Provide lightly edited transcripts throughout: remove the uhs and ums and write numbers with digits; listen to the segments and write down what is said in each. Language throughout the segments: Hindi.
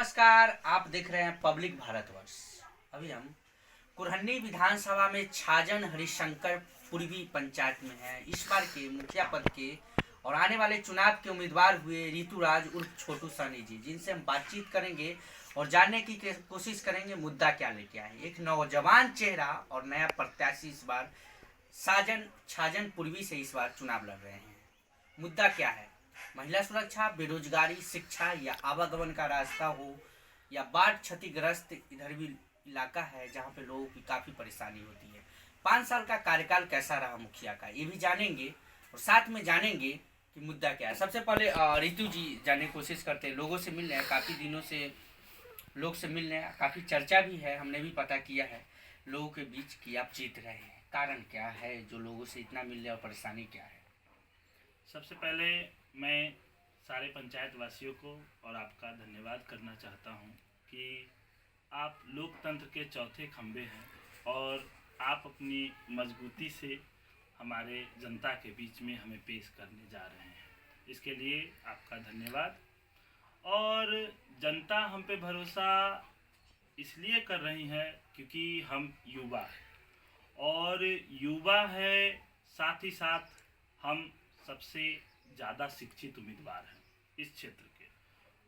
नमस्कार। आप देख रहे हैं पब्लिक भारतवर्ष। अभी हम कुरहन्नी विधानसभा में छाजन हरिशंकर पूर्वी पंचायत में हैं। इस बार के मुखिया पद के और आने वाले चुनाव के उम्मीदवार हुए ऋतुराज उर्फ छोटू सहनी जी, जिनसे हम बातचीत करेंगे और जानने की कोशिश करेंगे मुद्दा क्या लेके आए। एक नौजवान चेहरा और नया प्रत्याशी इस बार छाजन पूर्वी से इस बार चुनाव लड़ रहे हैं। मुद्दा क्या है? महिला सुरक्षा, बेरोजगारी, शिक्षा या आवागमन का रास्ता हो या बाढ़ क्षतिग्रस्त इधर भी इलाका है जहाँ पे लोगों की काफ़ी परेशानी होती है। 5 साल का कार्यकाल कैसा रहा मुखिया का, ये भी जानेंगे और साथ में जानेंगे कि मुद्दा क्या है। सबसे पहले रितु जी जानने की कोशिश करते हैं। लोगों से मिल रहे हैं, काफ़ी दिनों से लोग से मिल रहे हैं, काफ़ी चर्चा भी है, हमने भी पता किया है लोगों के बीच कि आप जीत रहे हैं। कारण क्या है जो लोगों से इतना मिल रहे हैं और परेशानी क्या है? सबसे पहले मैं सारे पंचायत वासियों को और आपका धन्यवाद करना चाहता हूं कि आप लोकतंत्र के चौथे खंभे हैं और आप अपनी मजबूती से हमारे जनता के बीच में हमें पेश करने जा रहे हैं। इसके लिए आपका धन्यवाद। और जनता हम पे भरोसा इसलिए कर रही है क्योंकि हम युवा हैं और युवा है, साथ ही साथ हम सबसे ज़्यादा शिक्षित उम्मीदवार हैं इस क्षेत्र के।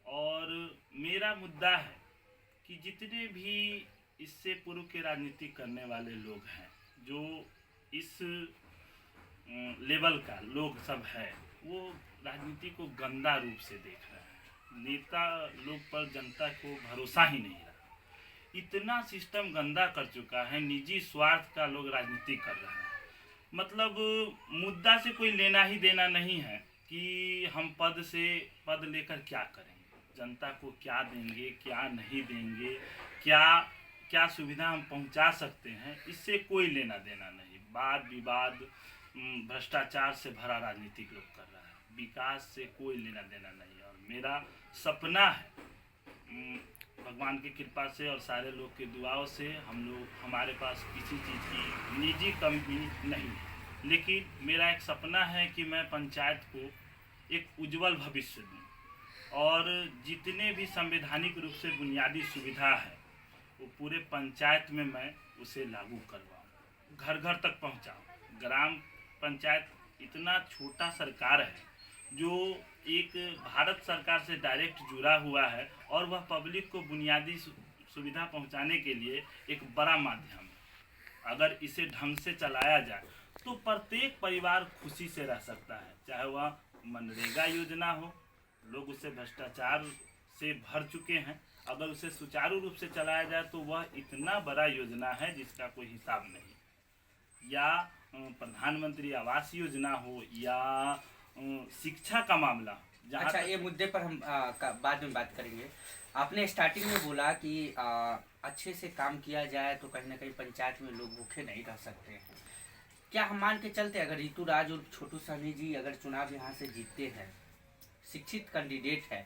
और मेरा मुद्दा है कि जितने भी इससे पूर्व के राजनीति करने वाले लोग हैं, जो इस लेवल का लोग सब है, वो राजनीति को गंदा रूप से देख रहे हैं। नेता लोग पर जनता को भरोसा ही नहीं रहा। इतना सिस्टम गंदा कर चुका है, निजी स्वार्थ का लोग राजनीति कर रहे हैं। मतलब मुद्दा से कोई लेना ही देना नहीं है कि हम पद लेकर क्या करेंगे, जनता को क्या देंगे, क्या नहीं देंगे, क्या सुविधा हम पहुंचा सकते हैं, इससे कोई लेना देना नहीं। वाद विवाद, भ्रष्टाचार से भरा राजनीतिक लोग कर रहा है, विकास से कोई लेना देना नहीं। और मेरा सपना है, भगवान की कृपा से और सारे लोग की दुआओं से हमारे पास किसी चीज़ की निजी कमी नहीं है, लेकिन मेरा एक सपना है कि मैं पंचायत को एक उज्जवल भविष्य दूँ और जितने भी संवैधानिक रूप से बुनियादी सुविधा है वो पूरे पंचायत में मैं उसे लागू करवाऊँ, घर घर तक पहुँचाऊँ। ग्राम पंचायत इतना छोटा सरकार है जो एक भारत सरकार से डायरेक्ट जुड़ा हुआ है और वह पब्लिक को बुनियादी सुविधा पहुंचाने के लिए एक बड़ा माध्यम है। अगर इसे ढंग से चलाया जाए तो प्रत्येक परिवार खुशी से रह सकता है, चाहे वह मनरेगा योजना हो, लोग उसे भ्रष्टाचार से भर चुके हैं। अगर उसे सुचारू रूप से चलाया जाए तो वह इतना बड़ा योजना है जिसका कोई हिसाब नहीं। या प्रधानमंत्री आवास योजना हो या शिक्षा का मामला। अच्छा, ये मुद्दे पर हम बाद में बात करेंगे। आपने स्टार्टिंग में बोला कि अच्छे से काम किया जाए तो कहीं ना कहीं पंचायत में लोग भूखे नहीं रह सकते हैं। क्या हम मान के चलते अगर ऋतुराज और छोटू सहनी जी अगर चुनाव यहाँ से जीतते हैं, शिक्षित कैंडिडेट है,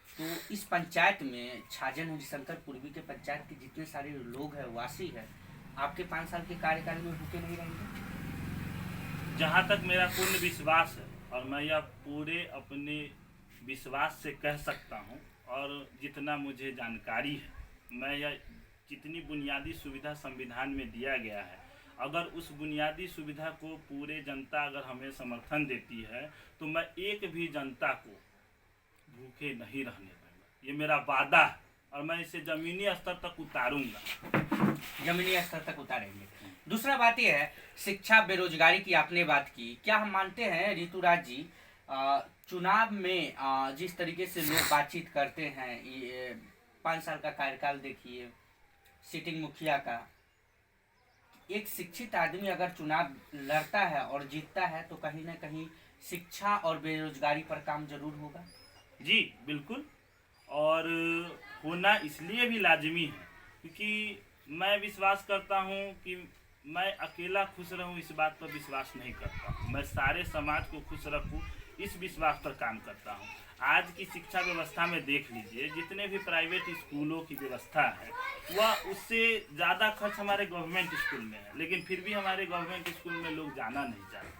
तो इस पंचायत में छाजन हरिशंकर पूर्वी के पंचायत के जितने सारे लोग हैं, वासी हैं, आपके 5 साल के कार्यकाल में भूखे नहीं रहेंगे? जहाँ तक मेरा पूर्ण विश्वास है और मैं यह पूरे अपने विश्वास से कह सकता हूँ और जितना मुझे जानकारी है, मैं यह जितनी बुनियादी सुविधा संविधान में दिया गया है, अगर उस बुनियादी सुविधा को पूरे जनता अगर हमें समर्थन देती है तो मैं एक भी जनता को भूखे नहीं रहने दूंगा। ये मेरा वादा है और मैं इसे ज़मीनी स्तर तक उतारूंगा। जमीनी स्तर तक उतारेंगे। दूसरा बात यह है, शिक्षा बेरोजगारी की आपने बात की। क्या हम मानते हैं ऋतुराज जी, चुनाव में जिस तरीके से लोग बातचीत करते हैं, ये 5 साल का कार्यकाल देखिए, सिटिंग मुखिया का, एक शिक्षित आदमी अगर चुनाव लड़ता है और जीतता है तो कहीं ना कहीं शिक्षा और बेरोजगारी पर काम जरूर होगा। जी बिल्कुल, और होना इसलिए भी लाजमी है क्योंकि मैं विश्वास करता हूँ कि मैं अकेला खुश रहूँ इस बात पर विश्वास नहीं करता हूँ। मैं सारे समाज को खुश रखूँ इस विश्वास पर काम करता हूँ। आज की शिक्षा व्यवस्था में देख लीजिए, जितने भी प्राइवेट स्कूलों की व्यवस्था है वह उससे ज़्यादा खर्च हमारे गवर्नमेंट स्कूल में है, लेकिन फिर भी हमारे गवर्नमेंट स्कूल में लोग जाना नहीं चाहते।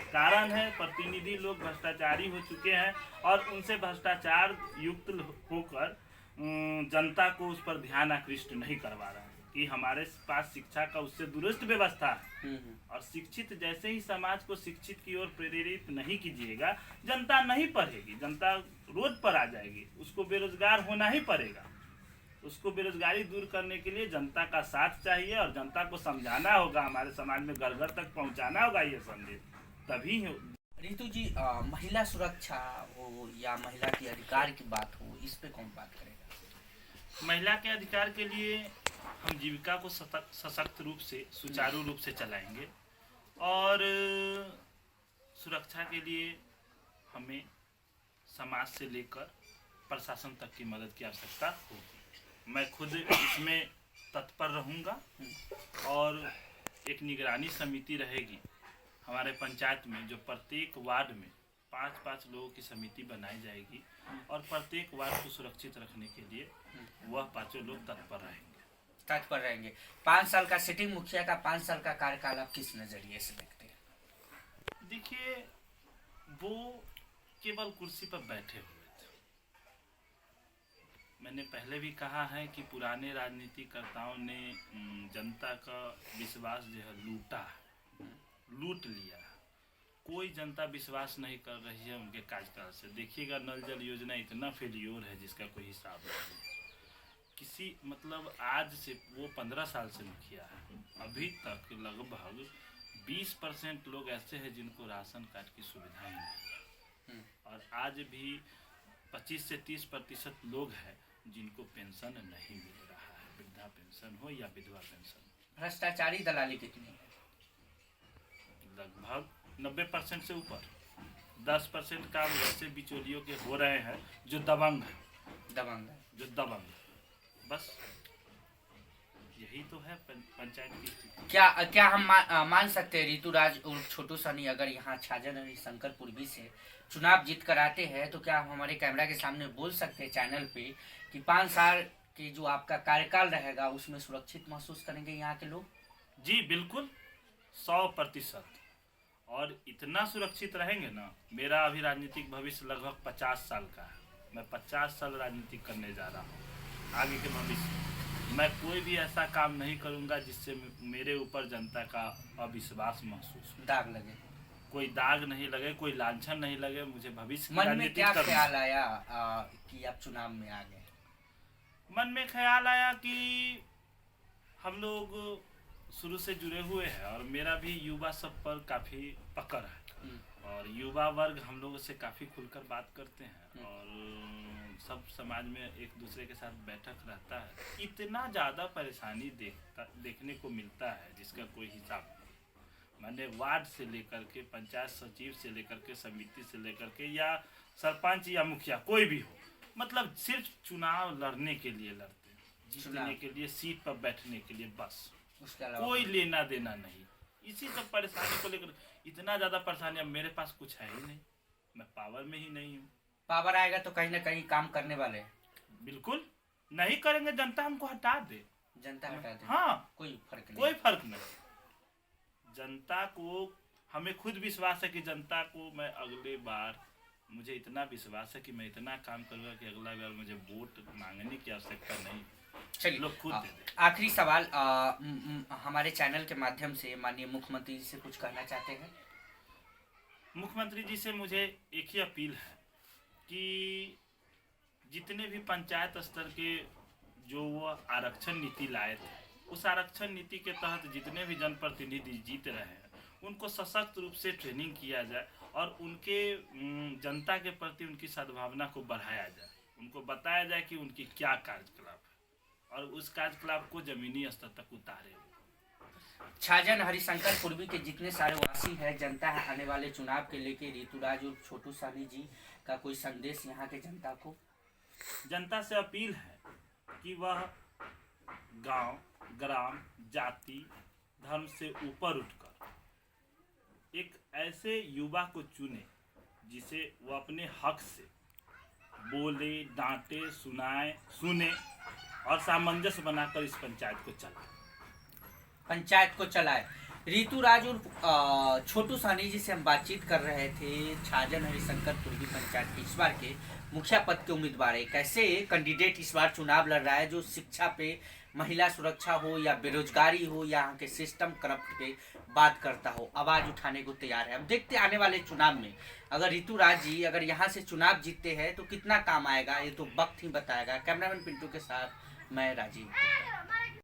कारण है प्रतिनिधि लोग भ्रष्टाचारी हो चुके हैं और उनसे भ्रष्टाचार युक्त होकर जनता को उस पर ध्यान आकृष्ट नहीं करवा रहे हैं कि हमारे पास शिक्षा का उससे दुरुस्त व्यवस्था है। और शिक्षित जैसे ही समाज को शिक्षित की ओर प्रेरित नहीं कीजिएगा, जनता नहीं पढ़ेगी, जनता रोड पर आ जाएगी, उसको बेरोजगार होना ही पड़ेगा। उसको बेरोजगारी दूर करने के लिए जनता का साथ चाहिए और जनता को समझाना होगा, हमारे समाज में घर घर तक पहुंचाना होगा ये संदेश, तभी रितु जी, महिला सुरक्षा हो या महिला के अधिकार की बात हो, इस पे कौन बात करेगा? महिला के अधिकार के लिए हम जीविका को सशक्त रूप से, सुचारू रूप से चलाएंगे और सुरक्षा के लिए हमें समाज से लेकर प्रशासन तक की मदद की आवश्यकता होगी। मैं खुद इसमें तत्पर रहूँगा और एक निगरानी समिति रहेगी हमारे पंचायत में, जो प्रत्येक वार्ड में 5-5 लोगों की समिति बनाई जाएगी और प्रत्येक वार्ड को सुरक्षित रखने के लिए वह 5 लोग तत्पर रहेंगे। 5 साल का सिटिंग मुखिया का 5 साल का कार्यकाल आप किस नजरिए से देखते हैं? देखिए, वो केवल कुर्सी पर बैठे हुए थे। मैंने पहले भी कहा है कि पुराने राजनीतिकर्ताओं ने जनता का विश्वास जो है लूट लिया। कोई जनता विश्वास नहीं कर रही है उनके कार्यकाल से। देखिएगा, नल जल योजना इतना फेलियोर है जिसका कोई हिसाब नहीं। मतलब आज से वो 15 साल से मुखिया है, अभी तक लगभग 20% लोग ऐसे हैं जिनको राशन कार्ड की सुविधाएं नहीं, और आज भी 25 से 30% लोग हैं जिनको पेंशन नहीं मिल रहा है, वृद्धा पेंशन हो या विधवा पेंशन। भ्रष्टाचारी दलाली कितनी है? लगभग 90% से ऊपर। 10% काम वैसे बिचौलियों के हो रहे हैं जो दबंग है। बस यही तो है पंचायत की स्थिति। क्या हम मान सकते हैं ऋतुराज और छोटू सनी अगर यहाँ छाजन हरिशंकर पूर्वी से चुनाव जीत कर आते हैं, तो क्या हम हमारे कैमरा के सामने बोल सकते हैं चैनल पे कि 5 साल की जो आपका कार्यकाल रहेगा उसमें सुरक्षित महसूस करेंगे यहाँ के लोग? जी बिल्कुल, 100%। और इतना सुरक्षित रहेंगे ना। मेरा अभी राजनीतिक भविष्य लगभग 50 साल का है। मैं 50 साल राजनीति करने जा रहा हूँ। आगे के भविष्य मैं कोई भी ऐसा काम नहीं करूँगा जिससे मेरे ऊपर जनता का अविश्वास महसूस हो, दाग लगे, कोई दाग नहीं लगे, कोई लांछन नहीं लगे। मुझे भविष्य मन में क्या ख्याल आया कि आप चुनाव में आ गए? मन में ख्याल आया कि हम लोग शुरू से जुड़े हुए हैं और मेरा भी युवा सब पर काफ़ी पकड़ है और युवा वर्ग हम लोगों से काफ़ी खुलकर बात करते हैं और सब समाज में एक दूसरे के साथ बैठक रहता है। इतना ज़्यादा परेशानी देखने को मिलता है जिसका कोई हिसाब नहीं। मैंने वार्ड से लेकर के, पंचायत सचिव से लेकर के, समिति से लेकर के, या सरपंच या मुखिया कोई भी हो, मतलब सिर्फ चुनाव लड़ने के लिए लड़ते हैं, जीतने के लिए, सीट पर बैठने के लिए, बस। कोई लेना देना नहीं। इसी सब परेशानी को लेकर इतना ज़्यादा परेशानी। अब मेरे पास कुछ है ही नहीं, मैं पावर में ही नहीं हूँ। पावर आएगा तो कहीं ना कहीं काम करने वाले बिल्कुल नहीं करेंगे। जनता हमको हटा दे, जनता हटा दे, हाँ, कोई फर्क नहीं। जनता को, हमें खुद विश्वास है कि जनता को मैं अगले बार, मुझे इतना विश्वास है कि मैं इतना काम करूँगा कि अगला बार मुझे वोट मांगने की आवश्यकता नहीं। चलिए, लोग खुद दे दे। आखिरी सवाल, हमारे चैनल के माध्यम से माननीय मुख्यमंत्री जी से कुछ कहना चाहते हैं? मुख्यमंत्री जी से मुझे एक ही अपील है कि जितने भी पंचायत स्तर के जो वो आरक्षण नीति लाए थे, उस आरक्षण नीति के तहत जितने भी जनप्रतिनिधि जीत रहे हैं उनको सशक्त रूप से ट्रेनिंग किया जाए और उनके जनता के प्रति उनकी सद्भावना को बढ़ाया जाए। उनको बताया जाए कि उनकी क्या कार्यकलाप है और उस कार्यकलाप को जमीनी स्तर तक उतारे। छाजन हरिशंकर पूर्वी के जितने सारे वासी हैं, जनता है, आने वाले चुनाव के लेके ऋतुराज और छोटू सनी जी का कोई संदेश यहाँ के जनता को? जनता से अपील है कि वह गांव, ग्राम, जाति, धर्म से ऊपर उठकर एक ऐसे युवा को चुने जिसे वो अपने हक से बोले, डांटे, सुने और सामंजस्य बनाकर इस पंचायत को चलाए। ऋतुराज और छोटू सानी जी से हम बातचीत कर रहे थे छाजन हरिशंकर पूर्वी पंचायत के इस बार के मुखिया पद के उम्मीदवार है, कैसे कैंडिडेट इस बार चुनाव लड़ रहा है जो शिक्षा पे, महिला सुरक्षा हो या बेरोजगारी हो या यहाँ के सिस्टम करप्ट पे बात करता हो, आवाज उठाने को तैयार है। अब देखते आने वाले चुनाव में अगर ऋतुराज जी अगर यहाँ से चुनाव जीतते हैं तो कितना काम आएगा, ये तो वक्त ही बताएगा। कैमरामैन पिंटू के साथ मैं राजीव।